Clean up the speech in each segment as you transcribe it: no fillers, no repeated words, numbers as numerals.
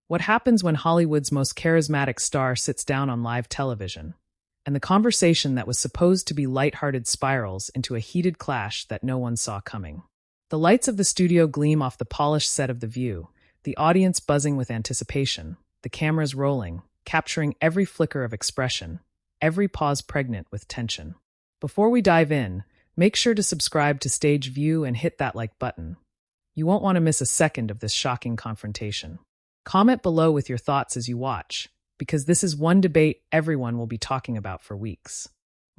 What happens when Hollywood's most charismatic star sits down on live television? And the conversation that was supposed to be lighthearted spirals into a heated clash that no one saw coming. The lights of the studio gleam off the polished set of The View, the audience buzzing with anticipation, the cameras rolling, capturing every flicker of expression, every pause pregnant with tension. Before we dive in, make sure to subscribe to Stage View and hit that like button. You won't want to miss a second of this shocking confrontation. Comment below with your thoughts as you watch, because this is one debate everyone will be talking about for weeks.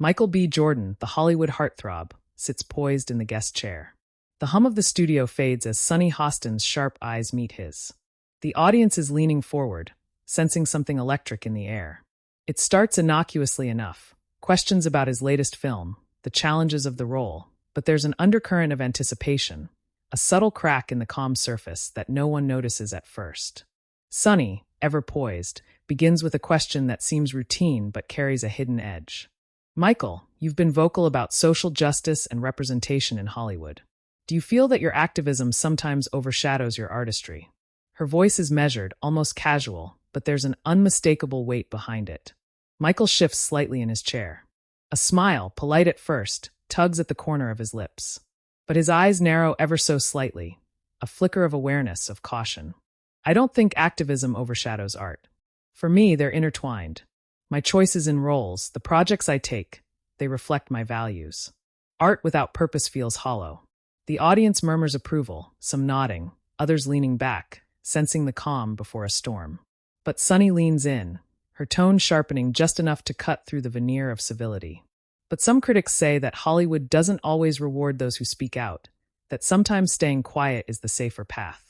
MichaelBJordan, the Hollywood heartthrob, sits poised in the guest chair. The hum of the studio fades as Sunny Hostin's sharp eyes meet his. The audience is leaning forward, sensing something electric in the air. It starts innocuously enough, questions about his latest film, the challenges of the role, but there's an undercurrent of anticipation, a subtle crack in the calm surface that no one notices at first. Sunny, ever poised, begins with a question that seems routine but carries a hidden edge. Michael, you've been vocal about social justice and representation in Hollywood. Do you feel that your activism sometimes overshadows your artistry? Her voice is measured, almost casual, but there's an unmistakable weight behind it. Michael shifts slightly in his chair. A smile, polite at first, tugs at the corner of his lips. But his eyes narrow ever so slightly, a flicker of awareness, of caution. I don't think activism overshadows art. For me, they're intertwined. My choices in roles, the projects I take, they reflect my values. Art without purpose feels hollow. The audience murmurs approval, some nodding, others leaning back, sensing the calm before a storm. But Sunny leans in, her tone sharpening just enough to cut through the veneer of civility. But some critics say that Hollywood doesn't always reward those who speak out, that sometimes staying quiet is the safer path.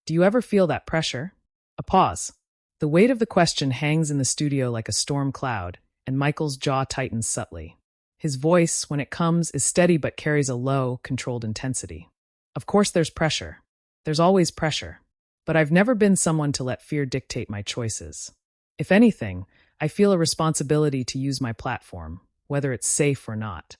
Do you ever feel that pressure? A pause. The weight of the question hangs in the studio like a storm cloud, and Michael's jaw tightens subtly. His voice, when it comes, is steady but carries a low, controlled intensity. Of course there's pressure. There's always pressure. But I've never been someone to let fear dictate my choices. If anything, I feel a responsibility to use my platform, whether it's safe or not.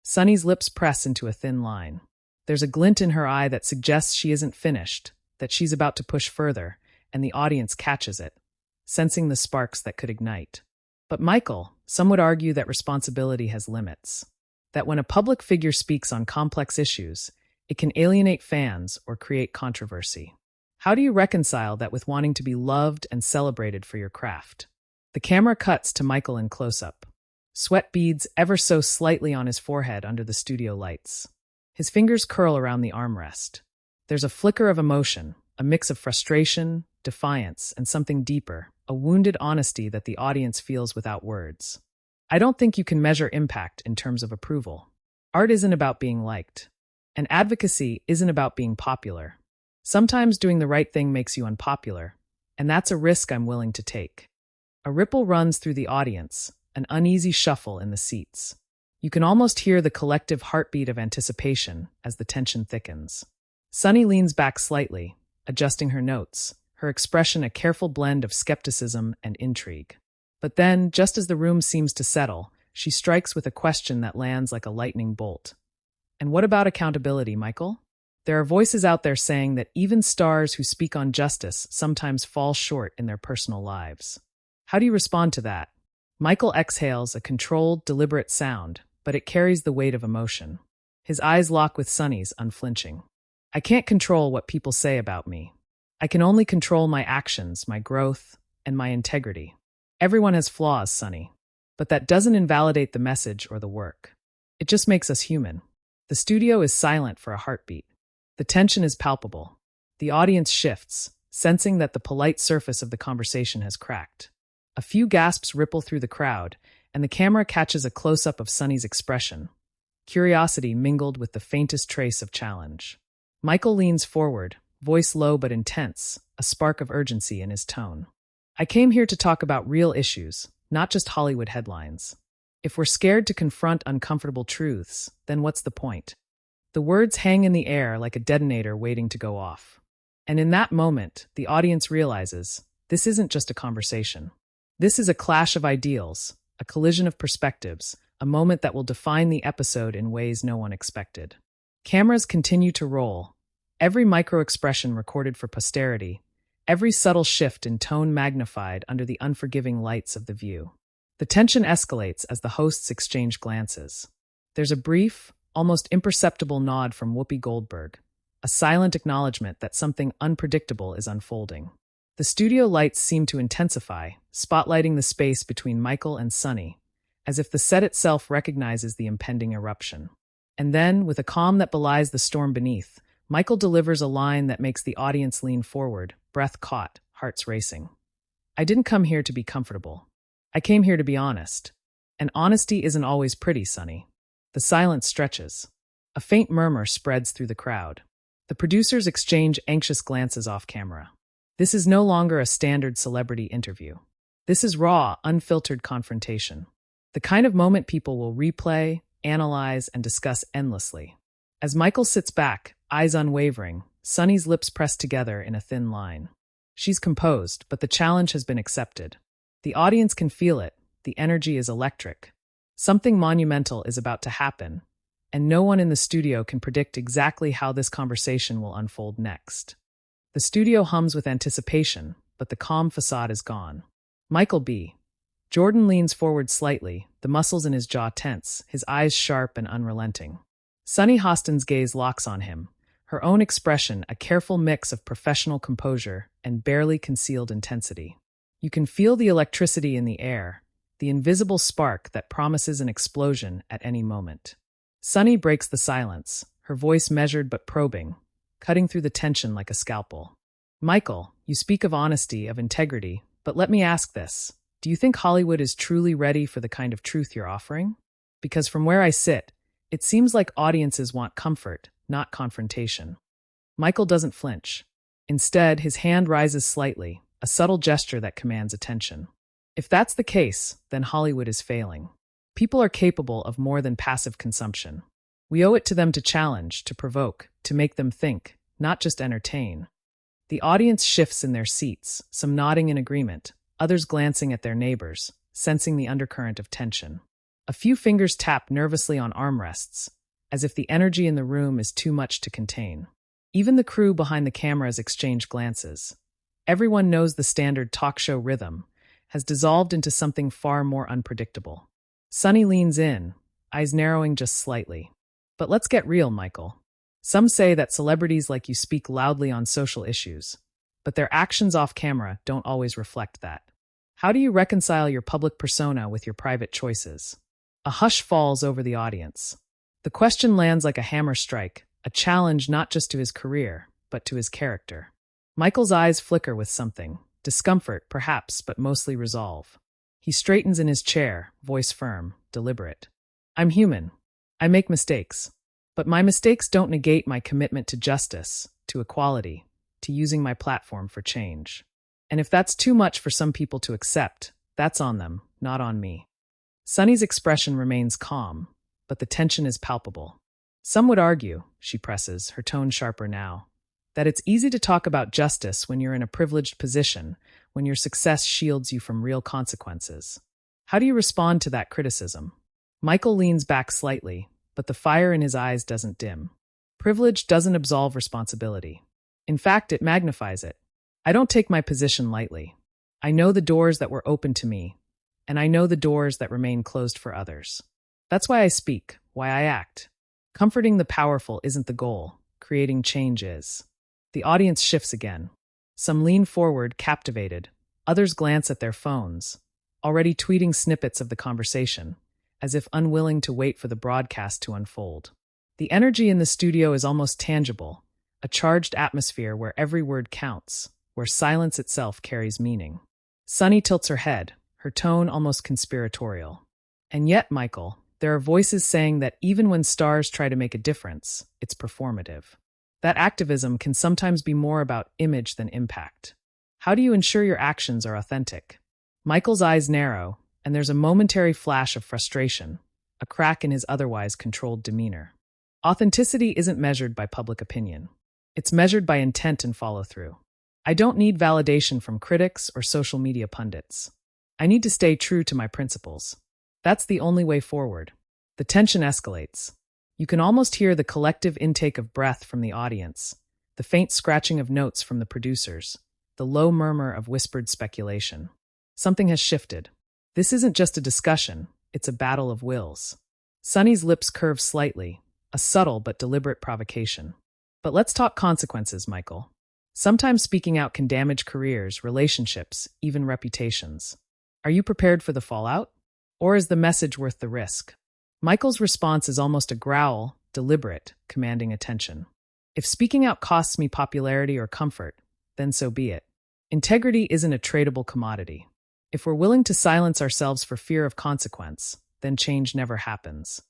Sunny's lips press into a thin line. There's a glint in her eye that suggests she isn't finished, that she's about to push further, and the audience catches it, sensing the sparks that could ignite. But Michael, some would argue that responsibility has limits. That when a public figure speaks on complex issues, it can alienate fans or create controversy. How do you reconcile that with wanting to be loved and celebrated for your craft? The camera cuts to Michael in close-up. Sweat beads ever so slightly on his forehead under the studio lights. His fingers curl around the armrest. There's a flicker of emotion, a mix of frustration, defiance, and something deeper, a wounded honesty that the audience feels without words. I don't think you can measure impact in terms of approval. Art isn't about being liked. And advocacy isn't about being popular. Sometimes doing the right thing makes you unpopular, and that's a risk I'm willing to take. A ripple runs through the audience, an uneasy shuffle in the seats. You can almost hear the collective heartbeat of anticipation as the tension thickens. Sunny leans back slightly, adjusting her notes, her expression a careful blend of skepticism and intrigue. But then, just as the room seems to settle, she strikes with a question that lands like a lightning bolt. And what about accountability, Michael? There are voices out there saying that even stars who speak on justice sometimes fall short in their personal lives. How do you respond to that? Michael exhales a controlled, deliberate sound, but it carries the weight of emotion. His eyes lock with Sunny's, unflinching. I can't control what people say about me. I can only control my actions, my growth, and my integrity. Everyone has flaws, Sunny. But that doesn't invalidate the message or the work. It just makes us human. The studio is silent for a heartbeat. The tension is palpable. The audience shifts, sensing that the polite surface of the conversation has cracked. A few gasps ripple through the crowd, and the camera catches a close-up of Sunny's expression, curiosity mingled with the faintest trace of challenge. Michael leans forward, voice low but intense, a spark of urgency in his tone. I came here to talk about real issues, not just Hollywood headlines. If we're scared to confront uncomfortable truths, then what's the point? The words hang in the air like a detonator waiting to go off. And in that moment, the audience realizes this isn't just a conversation. This is a clash of ideals, a collision of perspectives, a moment that will define the episode in ways no one expected. Cameras continue to roll, every micro-expression recorded for posterity, every subtle shift in tone magnified under the unforgiving lights of the view. The tension escalates as the hosts exchange glances. There's a brief, almost imperceptible nod from Whoopi Goldberg, a silent acknowledgement that something unpredictable is unfolding. The studio lights seem to intensify, spotlighting the space between Michael and Sunny, as if the set itself recognizes the impending eruption. And then, with a calm that belies the storm beneath, Michael delivers a line that makes the audience lean forward, breath caught, hearts racing. "I didn't come here to be comfortable. I came here to be honest. And honesty isn't always pretty, Sunny." The silence stretches. A faint murmur spreads through the crowd. The producers exchange anxious glances off camera. This is no longer a standard celebrity interview. This is raw, unfiltered confrontation. The kind of moment people will replay, analyze, and discuss endlessly. As Michael sits back, eyes unwavering, Sunny's lips pressed together in a thin line. She's composed, but the challenge has been accepted. The audience can feel it. The energy is electric. Something monumental is about to happen, and no one in the studio can predict exactly how this conversation will unfold next. The studio hums with anticipation, but the calm facade is gone. Jordan leans forward slightly, the muscles in his jaw tense, his eyes sharp and unrelenting. Sunny Hostin's gaze locks on him, her own expression a careful mix of professional composure and barely concealed intensity. You can feel the electricity in the air, the invisible spark that promises an explosion at any moment. Sunny breaks the silence, her voice measured but probing, cutting through the tension like a scalpel. "Michael, you speak of honesty, of integrity, but let me ask this. Do you think Hollywood is truly ready for the kind of truth you're offering? Because from where I sit, it seems like audiences want comfort, not confrontation." Michael doesn't flinch. Instead, his hand rises slightly, a subtle gesture that commands attention. If that's the case, then Hollywood is failing. People are capable of more than passive consumption. We owe it to them to challenge, to provoke, to make them think, not just entertain. The audience shifts in their seats, some nodding in agreement, others glancing at their neighbors, sensing the undercurrent of tension. A few fingers tap nervously on armrests, as if the energy in the room is too much to contain. Even the crew behind the cameras exchange glances. Everyone knows the standard talk show rhythm has dissolved into something far more unpredictable. Sunny leans in, eyes narrowing just slightly. "But let's get real, Michael. Some say that celebrities like you speak loudly on social issues, but their actions off camera don't always reflect that. How do you reconcile your public persona with your private choices?" A hush falls over the audience. The question lands like a hammer strike, a challenge not just to his career, but to his character. Michael's eyes flicker with something. Discomfort, perhaps, but mostly resolve. He straightens in his chair, voice firm, deliberate. "I'm human. I make mistakes. But my mistakes don't negate my commitment to justice, to equality, to using my platform for change. And if that's too much for some people to accept, that's on them, not on me." Sunny's expression remains calm, but the tension is palpable. "Some would argue," she presses, her tone sharper now, "that it's easy to talk about justice when you're in a privileged position, when your success shields you from real consequences. How do you respond to that criticism?" Michael leans back slightly, but the fire in his eyes doesn't dim. Privilege doesn't absolve responsibility. In fact, it magnifies it. "I don't take my position lightly. I know the doors that were open to me, and I know the doors that remain closed for others. That's why I speak, why I act. Comforting the powerful isn't the goal. Creating change is." The audience shifts again. Some lean forward, captivated. Others glance at their phones, already tweeting snippets of the conversation, as if unwilling to wait for the broadcast to unfold. The energy in the studio is almost tangible, a charged atmosphere where every word counts, where silence itself carries meaning. Sunny tilts her head, her tone almost conspiratorial. "And yet, Michael, there are voices saying that even when stars try to make a difference, it's performative. That activism can sometimes be more about image than impact. How do you ensure your actions are authentic?" Michael's eyes narrow, and there's a momentary flash of frustration, a crack in his otherwise controlled demeanor. Authenticity isn't measured by public opinion. It's measured by intent and follow-through. "I don't need validation from critics or social media pundits. I need to stay true to my principles. That's the only way forward." The tension escalates. You can almost hear the collective intake of breath from the audience, the faint scratching of notes from the producers, the low murmur of whispered speculation. Something has shifted. This isn't just a discussion, it's a battle of wills. Sunny's lips curve slightly, a subtle but deliberate provocation. But let's talk consequences, Michael. Sometimes speaking out can damage careers, relationships, even reputations. Are you prepared for the fallout? Or is the message worth the risk? Michael's response is almost a growl, deliberate, commanding attention. If speaking out costs me popularity or comfort, then so be it. Integrity isn't a tradable commodity. If we're willing to silence ourselves for fear of consequence, then change never happens.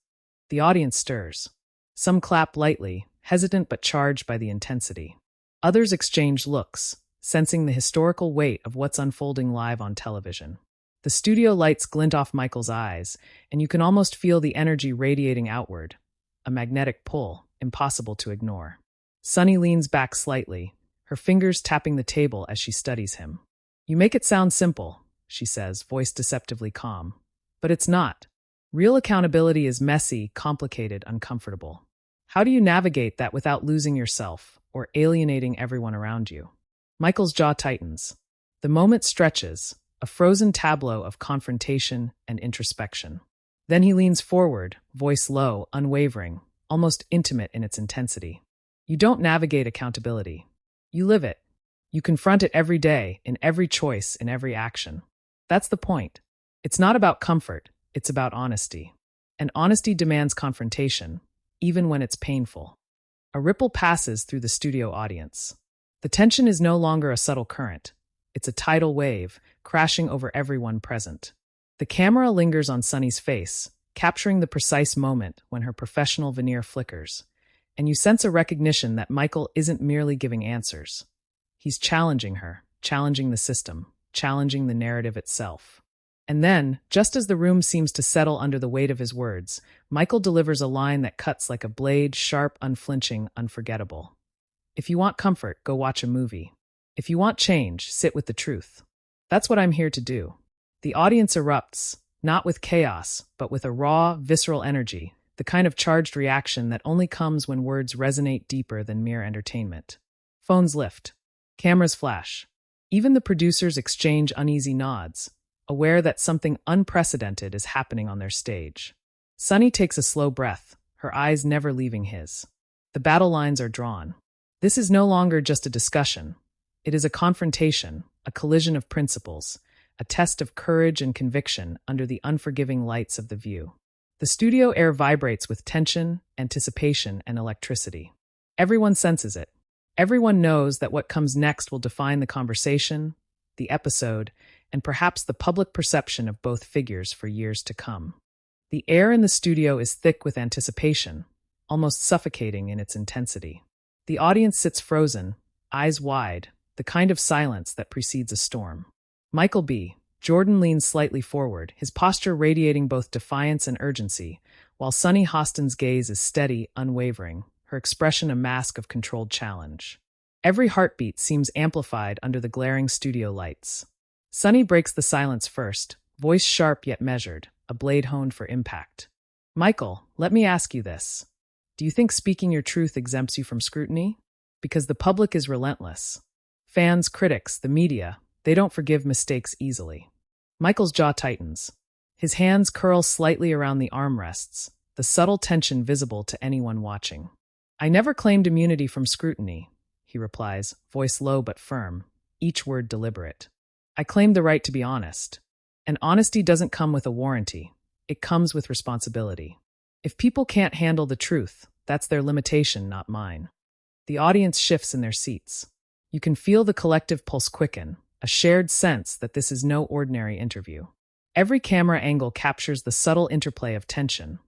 The audience stirs. Some clap lightly, hesitant but charged by the intensity. Others exchange looks, sensing the historical weight of what's unfolding live on television. The studio lights glint off Michael's eyes, and you can almost feel the energy radiating outward, a magnetic pull, impossible to ignore. Sunny leans back slightly, her fingers tapping the table as she studies him. "You make it sound simple," she says, voice deceptively calm. But it's not. Real accountability is messy, complicated, uncomfortable. How do you navigate that without losing yourself or alienating everyone around you? Michael's jaw tightens. The moment stretches, a frozen tableau of confrontation and introspection. Then he leans forward, voice low, unwavering, almost intimate in its intensity. You don't navigate accountability. You live it. You confront it every day, in every choice, in every action. That's the point. It's not about comfort, it's about honesty. And honesty demands confrontation, even when it's painful. A ripple passes through the studio audience. The tension is no longer a subtle current. It's a tidal wave, crashing over everyone present. The camera lingers on Sunny's face, capturing the precise moment when her professional veneer flickers, and you sense a recognition that Michael isn't merely giving answers. He's challenging her, challenging the system, challenging the narrative itself. And then, just as the room seems to settle under the weight of his words, Michael delivers a line that cuts like a blade, sharp, unflinching, unforgettable. If you want comfort, go watch a movie. If you want change, sit with the truth. That's what I'm here to do. The audience erupts, not with chaos, but with a raw, visceral energy, the kind of charged reaction that only comes when words resonate deeper than mere entertainment. Phones lift. Cameras flash. Even the producers exchange uneasy nods, aware that something unprecedented is happening on their stage. Sunny takes a slow breath, her eyes never leaving his. The battle lines are drawn. This is no longer just a discussion. It is a confrontation, a collision of principles, a test of courage and conviction under the unforgiving lights of the view. The studio air vibrates with tension, anticipation, and electricity. Everyone senses it. Everyone knows that what comes next will define the conversation, the episode, and perhaps the public perception of both figures for years to come. The air in the studio is thick with anticipation, almost suffocating in its intensity. The audience sits frozen, eyes wide, the kind of silence that precedes a storm. MichaelBJordan leans slightly forward, his posture radiating both defiance and urgency, while Sunny Hostin's gaze is steady, unwavering, her expression a mask of controlled challenge. Every heartbeat seems amplified under the glaring studio lights. Sunny breaks the silence first, voice sharp yet measured, a blade honed for impact. "Michael, let me ask you this. Do you think speaking your truth exempts you from scrutiny? Because the public is relentless. Fans, critics, the media, they don't forgive mistakes easily." Michael's jaw tightens. His hands curl slightly around the armrests, the subtle tension visible to anyone watching. "I never claimed immunity from scrutiny," he replies, voice low but firm, each word deliberate. "I claimed the right to be honest. And honesty doesn't come with a warranty. It comes with responsibility. If people can't handle the truth, that's their limitation, not mine." The audience shifts in their seats. You can feel the collective pulse quicken, a shared sense that this is no ordinary interview. Every camera angle captures the subtle interplay of tension,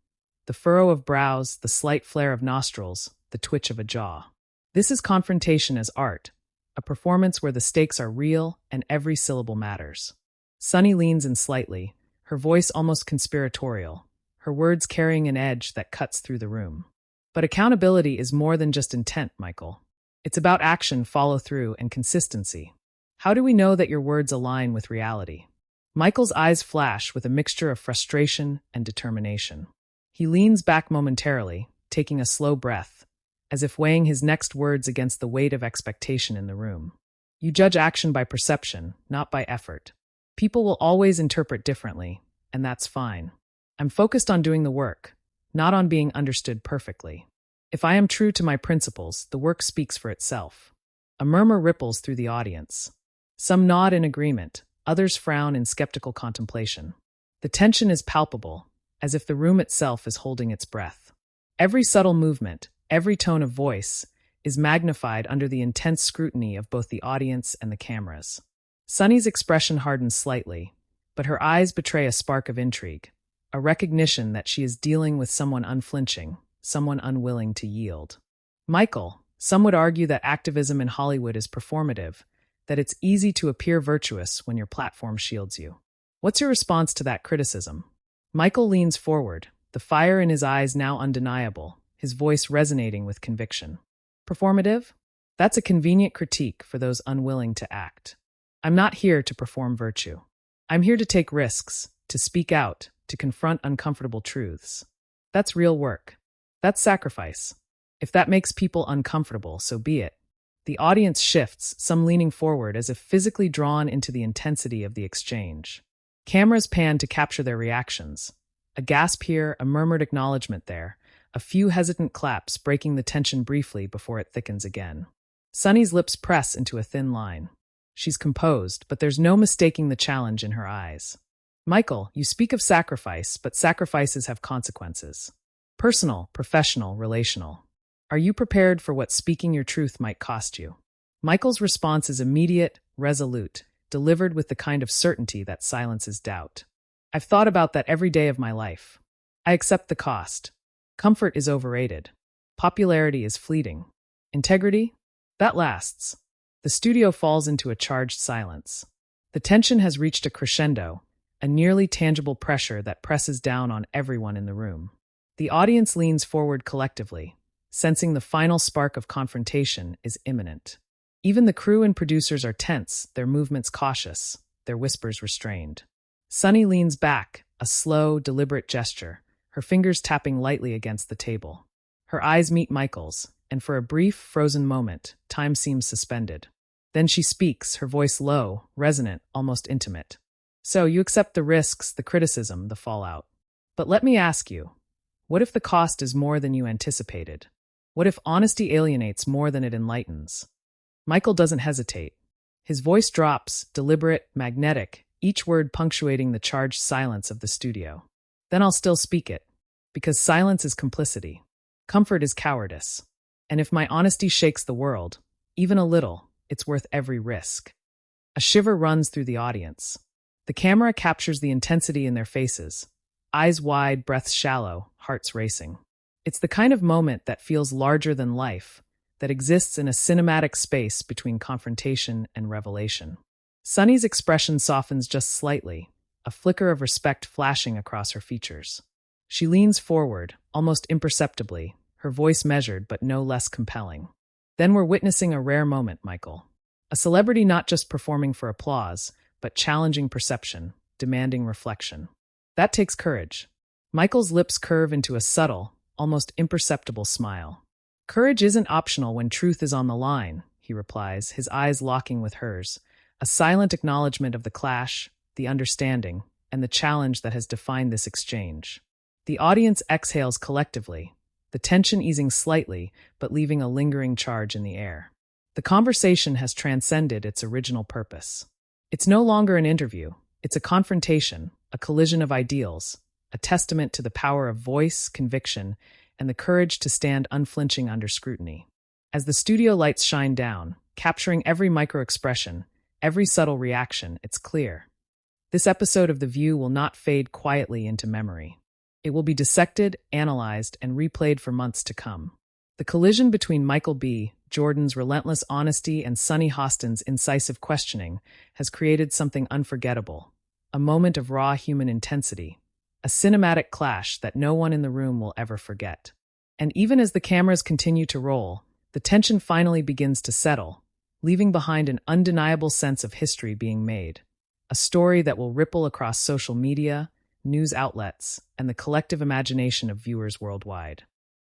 the furrow of brows, the slight flare of nostrils, the twitch of a jaw. This is confrontation as art, a performance where the stakes are real and every syllable matters. Sunny leans in slightly, her voice almost conspiratorial, her words carrying an edge that cuts through the room. But accountability is more than just intent, Michael. It's about action, follow-through, and consistency. How do we know that your words align with reality? Michael's eyes flash with a mixture of frustration and determination. He leans back momentarily, taking a slow breath, as if weighing his next words against the weight of expectation in the room. You judge action by perception, not by effort. People will always interpret differently, and that's fine. I'm focused on doing the work, not on being understood perfectly. If I am true to my principles, the work speaks for itself. A murmur ripples through the audience. Some nod in agreement, others frown in skeptical contemplation. The tension is palpable, as if the room itself is holding its breath. Every subtle movement, every tone of voice, is magnified under the intense scrutiny of both the audience and the cameras. Sunny's expression hardens slightly, but her eyes betray a spark of intrigue, a recognition that she is dealing with someone unflinching, someone unwilling to yield. Michael, some would argue that activism in Hollywood is performative, that it's easy to appear virtuous when your platform shields you. What's your response to that criticism? Michael leans forward, the fire in his eyes now undeniable, his voice resonating with conviction. Performative? That's a convenient critique for those unwilling to act. I'm not here to perform virtue. I'm here to take risks, to speak out, to confront uncomfortable truths. That's real work. That's sacrifice. If that makes people uncomfortable, so be it. The audience shifts, some leaning forward as if physically drawn into the intensity of the exchange. Cameras pan to capture their reactions. A gasp here, a murmured acknowledgement there, a few hesitant claps breaking the tension briefly before it thickens again. Sunny's lips press into a thin line. She's composed, but there's no mistaking the challenge in her eyes. Michael, you speak of sacrifice, but sacrifices have consequences. Personal, professional, relational. Are you prepared for what speaking your truth might cost you? Michael's response is immediate, resolute, delivered with the kind of certainty that silences doubt. I've thought about that every day of my life. I accept the cost. Comfort is overrated. Popularity is fleeting. Integrity? That lasts. The studio falls into a charged silence. The tension has reached a crescendo, a nearly tangible pressure that presses down on everyone in the room. The audience leans forward collectively, sensing the final spark of confrontation is imminent. Even the crew and producers are tense, their movements cautious, their whispers restrained. Sunny leans back, a slow, deliberate gesture, her fingers tapping lightly against the table. Her eyes meet Michael's, and for a brief, frozen moment, time seems suspended. Then she speaks, her voice low, resonant, almost intimate. So you accept the risks, the criticism, the fallout. But let me ask you, what if the cost is more than you anticipated? What if honesty alienates more than it enlightens? Michael doesn't hesitate. His voice drops, deliberate, magnetic, each word punctuating the charged silence of the studio. Then I'll still speak it, because silence is complicity. Comfort is cowardice. And if my honesty shakes the world, even a little, it's worth every risk. A shiver runs through the audience. The camera captures the intensity in their faces. Eyes wide, breaths shallow, hearts racing. It's the kind of moment that feels larger than life, that exists in a cinematic space between confrontation and revelation. Sunny's expression softens just slightly, a flicker of respect flashing across her features. She leans forward, almost imperceptibly, her voice measured but no less compelling. Then we're witnessing a rare moment, Michael. A celebrity not just performing for applause, but challenging perception, demanding reflection. That takes courage. Michael's lips curve into a subtle, almost imperceptible smile. Courage isn't optional when truth is on the line, he replies, his eyes locking with hers, a silent acknowledgement of the clash, the understanding, and the challenge that has defined this exchange. The audience exhales collectively, the tension easing slightly, but leaving a lingering charge in the air. The conversation has transcended its original purpose. It's no longer an interview, it's a confrontation, a collision of ideals, a testament to the power of voice, conviction, and the courage to stand unflinching under scrutiny. As the studio lights shine down, capturing every micro-expression, every subtle reaction, it's clear. This episode of The View will not fade quietly into memory. It will be dissected, analyzed, and replayed for months to come. The collision between MichaelBJordan's relentless honesty and Sunny Hostin's incisive questioning has created something unforgettable, a moment of raw human intensity, a cinematic clash that no one in the room will ever forget. And even as the cameras continue to roll, the tension finally begins to settle, leaving behind an undeniable sense of history being made, a story that will ripple across social media, news outlets, and the collective imagination of viewers worldwide.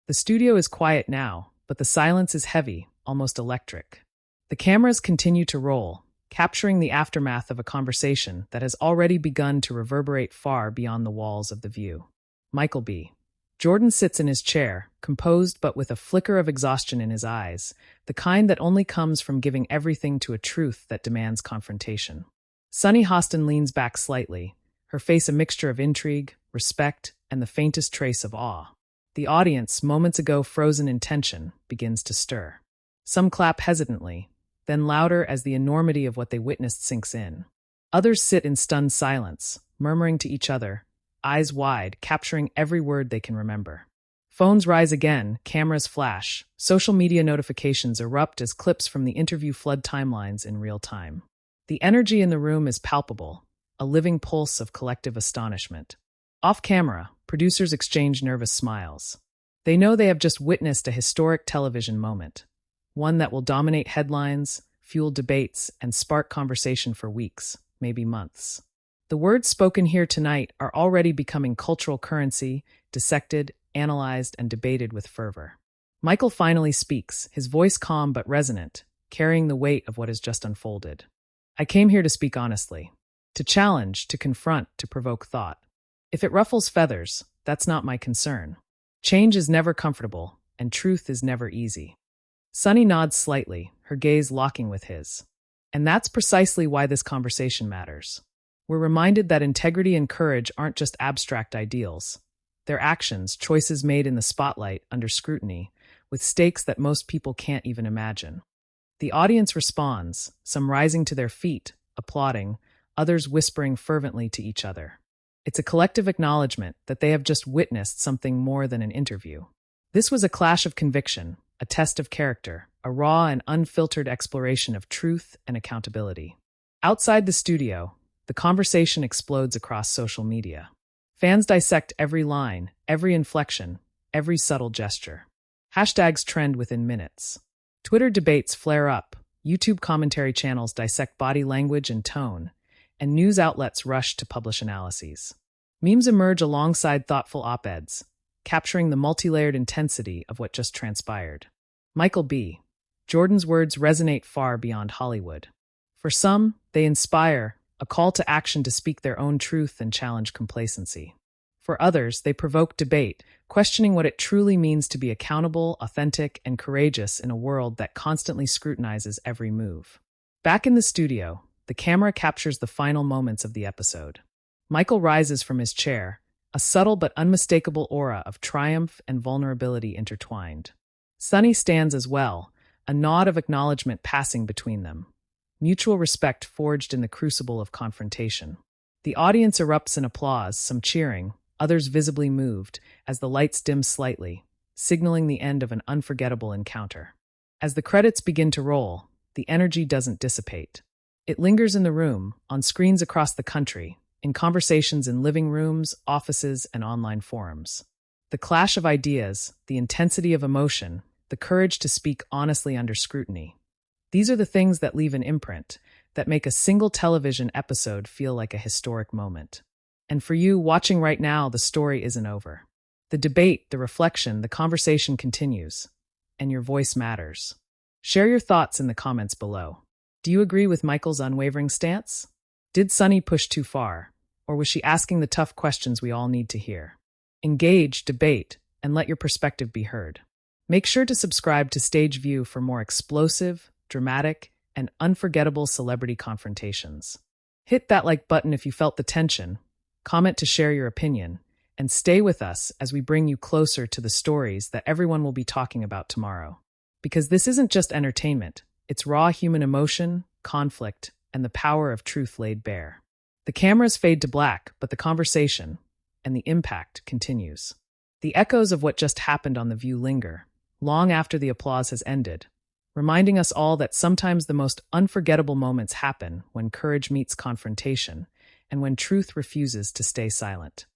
The studio is quiet now, but the silence is heavy, almost electric. The cameras continue to roll, capturing the aftermath of a conversation that has already begun to reverberate far beyond the walls of the View. Michael B. Jordan sits in his chair, composed but with a flicker of exhaustion in his eyes, the kind that only comes from giving everything to a truth that demands confrontation. Sunny Hostin leans back slightly, her face a mixture of intrigue, respect, and the faintest trace of awe. The audience, moments ago frozen in tension, begins to stir. Some clap hesitantly, then louder as the enormity of what they witnessed sinks in. Others sit in stunned silence, murmuring to each other, eyes wide, capturing every word they can remember. Phones rise again, cameras flash, social media notifications erupt as clips from the interview flood timelines in real time. The energy in the room is palpable, a living pulse of collective astonishment. Off camera, producers exchange nervous smiles. They know they have just witnessed a historic television moment, one that will dominate headlines, fuel debates, and spark conversation for weeks, maybe months. The words spoken here tonight are already becoming cultural currency, dissected, analyzed, and debated with fervor. Michael finally speaks, his voice calm but resonant, carrying the weight of what has just unfolded. I came here to speak honestly, to challenge, to confront, to provoke thought. If it ruffles feathers, that's not my concern. Change is never comfortable, and truth is never easy. Sunny nods slightly, her gaze locking with his. And that's precisely why this conversation matters. We're reminded that integrity and courage aren't just abstract ideals. They're actions, choices made in the spotlight, under scrutiny, with stakes that most people can't even imagine. The audience responds, some rising to their feet, applauding, others whispering fervently to each other. It's a collective acknowledgement that they have just witnessed something more than an interview. This was a clash of conviction, a test of character, a raw and unfiltered exploration of truth and accountability. Outside the studio, the conversation explodes across social media. Fans dissect every line, every inflection, every subtle gesture. Hashtags trend within minutes. Twitter debates flare up, YouTube commentary channels dissect body language and tone, and news outlets rush to publish analyses. Memes emerge alongside thoughtful op-eds, capturing the multi-layered intensity of what just transpired. Michael B. Jordan's words resonate far beyond Hollywood. For some, they inspire, a call to action to speak their own truth and challenge complacency. For others, they provoke debate, questioning what it truly means to be accountable, authentic, and courageous in a world that constantly scrutinizes every move. Back in the studio, the camera captures the final moments of the episode. Michael rises from his chair, a subtle but unmistakable aura of triumph and vulnerability intertwined. Sunny stands as well, a nod of acknowledgement passing between them. Mutual respect forged in the crucible of confrontation. The audience erupts in applause, some cheering, others visibly moved, as the lights dim slightly, signaling the end of an unforgettable encounter. As the credits begin to roll, the energy doesn't dissipate. It lingers in the room, on screens across the country, in conversations in living rooms, offices, and online forums. The clash of ideas, the intensity of emotion, the courage to speak honestly under scrutiny. These are the things that leave an imprint, that make a single television episode feel like a historic moment. And for you, watching right now, the story isn't over. The debate, the reflection, the conversation continues. And your voice matters. Share your thoughts in the comments below. Do you agree with Michael's unwavering stance? Did Sunny push too far? Or was she asking the tough questions we all need to hear? Engage, debate, and let your perspective be heard. Make sure to subscribe to Stage View for more explosive, dramatic, and unforgettable celebrity confrontations. Hit that like button if you felt the tension, comment to share your opinion, and stay with us as we bring you closer to the stories that everyone will be talking about tomorrow. Because this isn't just entertainment, it's raw human emotion, conflict, and the power of truth laid bare. The cameras fade to black, but the conversation and the impact continues. The echoes of what just happened on The View linger, long after the applause has ended, reminding us all that sometimes the most unforgettable moments happen when courage meets confrontation and when truth refuses to stay silent.